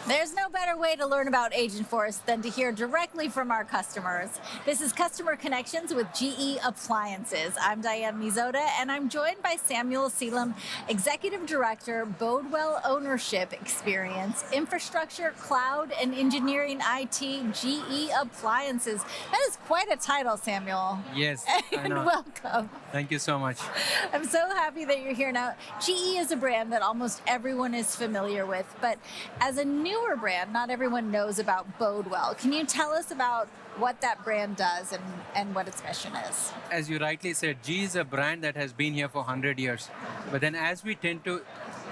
There's no better way to learn about Agentforce than to hear directly from our customers. This is Customer Connections with GE Appliances. I'm Diane Mizoda, and I'm joined by Samuel Selam, Executive Director, Bodewell Ownership Experience, Infrastructure, Cloud, and Engineering IT, GE Appliances. That is quite a title, Samuel. Yes, I And know. welcome. Thank you so much. I'm so happy that you're here now. GE is a brand that almost everyone is familiar with, but as a newer brand, not everyone knows about Bodewell. Can you tell us about what that brand does and what its mission is? As you rightly said, G is a brand that has been here for 100 years. But then as we tend to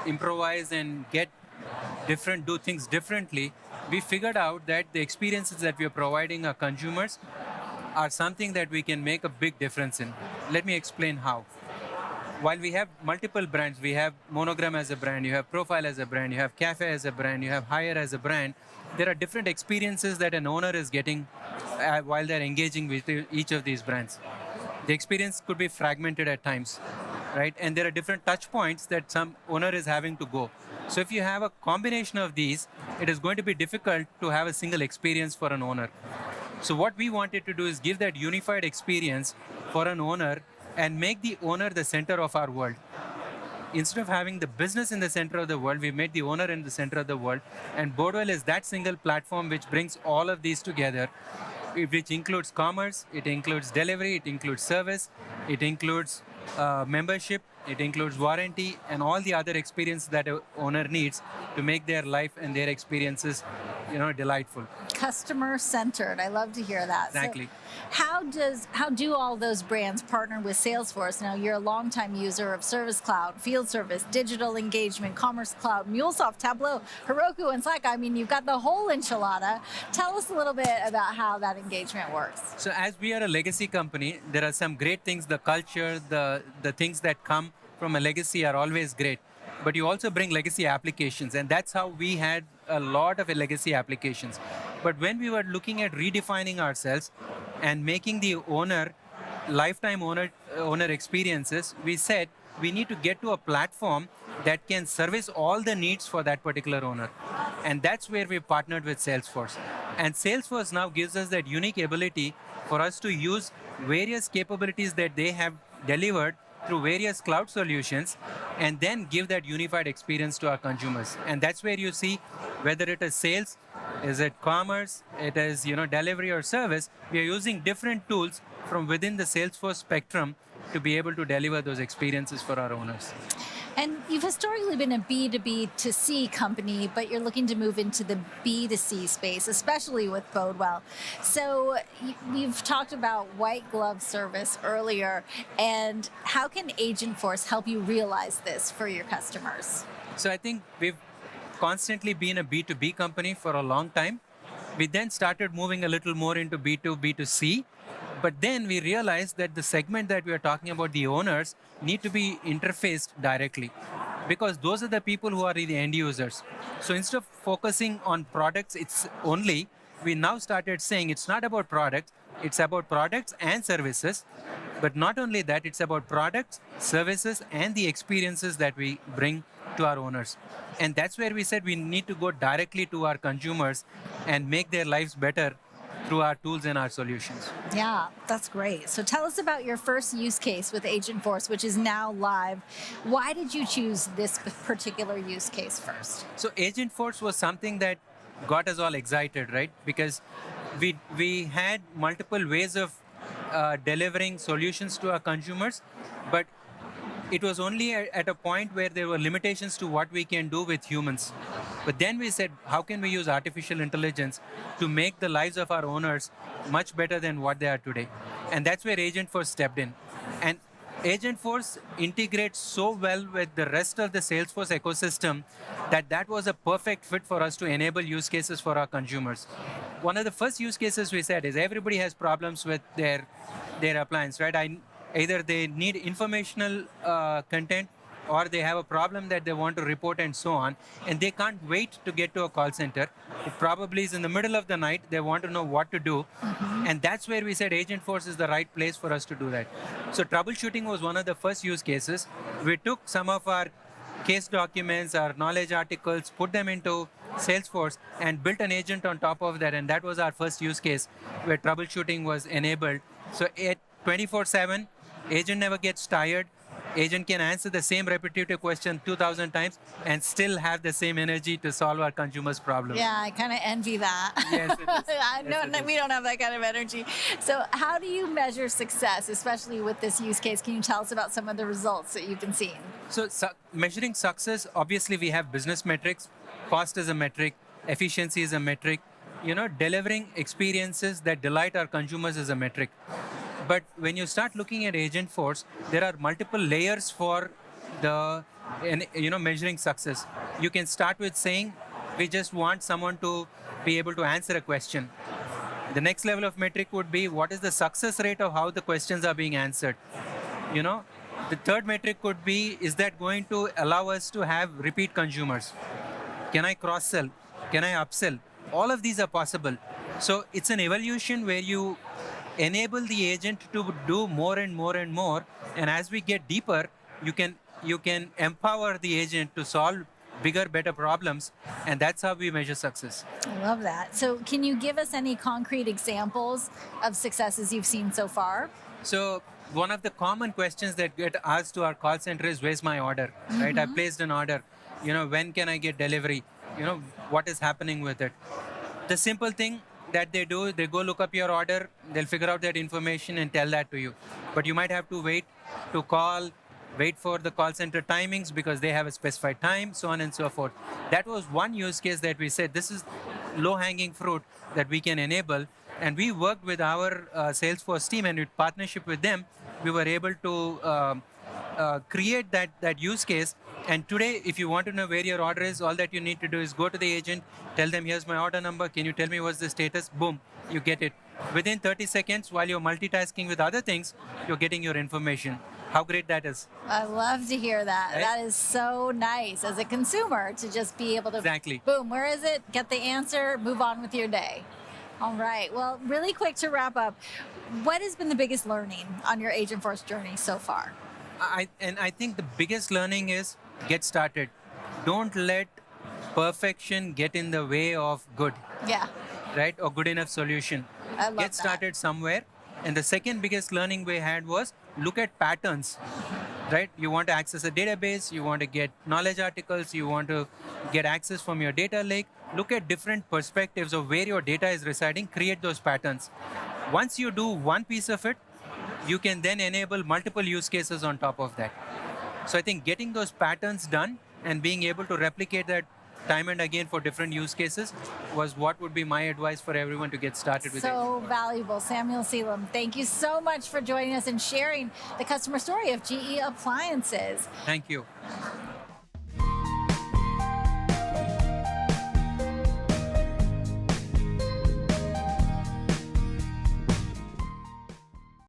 improvise and do things differently, we figured out that the experiences that we are providing our consumers are something that we can make a big difference in. Let me explain how. While we have multiple brands, we have Monogram as a brand, you have Profile as a brand, you have Cafe as a brand, you have Hire as a brand. There are different experiences that an owner is getting while they're engaging with each of these brands. The experience could be fragmented at times, right? And there are different touch points that some owner is having to go. So if you have a combination of these, it is going to be difficult to have a single experience for an owner. So what we wanted to do is give that unified experience for an owner and make the owner the center of our world. Instead of having the business in the center of the world, we made the owner in the center of the world. And Bodewell is that single platform which brings all of these together, which includes commerce, it includes delivery, it includes service, it includes membership, it includes warranty, and all the other experiences that an owner needs to make their life and their experiences, delightful. Customer centered. I love to hear that. Exactly. So how do all those brands partner with Salesforce? Now you're a longtime user of Service Cloud, Field Service, Digital Engagement, Commerce Cloud, MuleSoft, Tableau, Heroku, and Slack. I mean, you've got the whole enchilada. Tell us a little bit about how that engagement works. So as we are a legacy company, there are some great things. The culture, the things that come from a legacy are always great. But you also bring legacy applications, and that's how we had a lot of legacy applications. But when we were looking at redefining ourselves and making the lifetime owner experiences, we said we need to get to a platform that can service all the needs for that particular owner. And that's where we partnered with Salesforce. And Salesforce now gives us that unique ability for us to use various capabilities that they have delivered through various cloud solutions and then give that unified experience to our consumers. And that's where you see whether it is sales, is it commerce, it is delivery or service, we are using different tools from within the Salesforce spectrum to be able to deliver those experiences for our owners. And you've historically been a B2B to C company, but you're looking to move into the B2C space, especially with Bodewell. So we've talked about white glove service earlier, and how can Agentforce help you realize this for your customers? So I think we've constantly been a B2B company for a long time. We then started moving a little more into B2, B2C. But then we realized that the segment that we are talking about, the owners, need to be interfaced directly because those are the people who are the end users. So instead of focusing on products, we now started saying it's not about products, it's about products and services. But not only that, it's about products, services, and the experiences that we bring to our owners. And that's where we said we need to go directly to our consumers and make their lives better through our tools and our solutions. Yeah, that's great. So tell us about your first use case with Agentforce, which is now live. Why did you choose this particular use case first? So Agentforce was something that got us all excited, right? Because we had multiple ways of delivering solutions to our consumers, but it was only at a point where there were limitations to what we can do with humans. But then we said, how can we use artificial intelligence to make the lives of our owners much better than what they are today? And that's where Agentforce stepped in. And Agentforce integrates so well with the rest of the Salesforce ecosystem that was a perfect fit for us to enable use cases for our consumers. One of the first use cases we said is everybody has problems with their appliance, right? Either they need informational content or they have a problem that they want to report and so on, and they can't wait to get to a call center. It probably is in the middle of the night. They want to know what to do. And that's where we said Agentforce is the right place for us to do that. So troubleshooting was one of the first use cases. We took some of our case documents, our knowledge articles, put them into Salesforce and built an agent on top of that. And that was our first use case where troubleshooting was enabled. So at 24/7, agent never gets tired. Agent can answer the same repetitive question 2,000 times and still have the same energy to solve our consumers' problems. Yeah, I kind of envy that. Yes, it is. I know Yes, it is. we don't have that kind of energy. So, how do you measure success, especially with this use case? Can you tell us about some of the results that you've been seeing? So, measuring success, obviously, we have business metrics. Cost is a metric. Efficiency is a metric. Delivering experiences that delight our consumers is a metric. But when you start looking at Agentforce, there are multiple layers for measuring success. You can start with saying, we just want someone to be able to answer a question. The next level of metric would be, what is the success rate of how the questions are being answered? The third metric could be, is that going to allow us to have repeat consumers? Can I cross sell? Can I upsell? All of these are possible. So it's an evolution where you enable the agent to do more and more and more. And as we get deeper, you can empower the agent to solve bigger, better problems. And that's how we measure success. I love that. So, can you give us any concrete examples of successes you've seen so far? So one of the common questions that get asked to our call center is, where's my order? Right? I placed an order. When can I get delivery? What is happening with it? The simple thing that they do, they go look up your order, they'll figure out that information and tell that to you. But you might have to wait to call, wait for the call center timings because they have a specified time, so on and so forth. That was one use case that we said, this is low-hanging fruit that we can enable. And we worked with our Salesforce team, and in partnership with them, we were able to create that use case. And today, if you want to know where your order is, all that you need to do is go to the agent, tell them, here's my order number, can you tell me what's the status? Boom, you get it. Within 30 seconds, while you're multitasking with other things, you're getting your information. How great that is. I love to hear that. Right? That is so nice as a consumer to just be able to, Exactly. boom, where is it? Get the answer, move on with your day. All right. Well, really quick to wrap up, what has been the biggest learning on your Agentforce journey so far? I think the biggest learning is get started. Don't let perfection get in the way of good, Yeah, right? Or good enough solution. I love Get started somewhere. And the second biggest learning we had was look at patterns, right? You want to access a database, you want to get knowledge articles, you want to get access from your data lake. Look at different perspectives of where your data is residing, create those patterns. Once you do one piece of it, you can then enable multiple use cases on top of that. So I think getting those patterns done and being able to replicate that time and again for different use cases was what would be my advice for everyone to get started with. So valuable. Samuel Selam, thank you so much for joining us and sharing the customer story of GE Appliances. Thank you.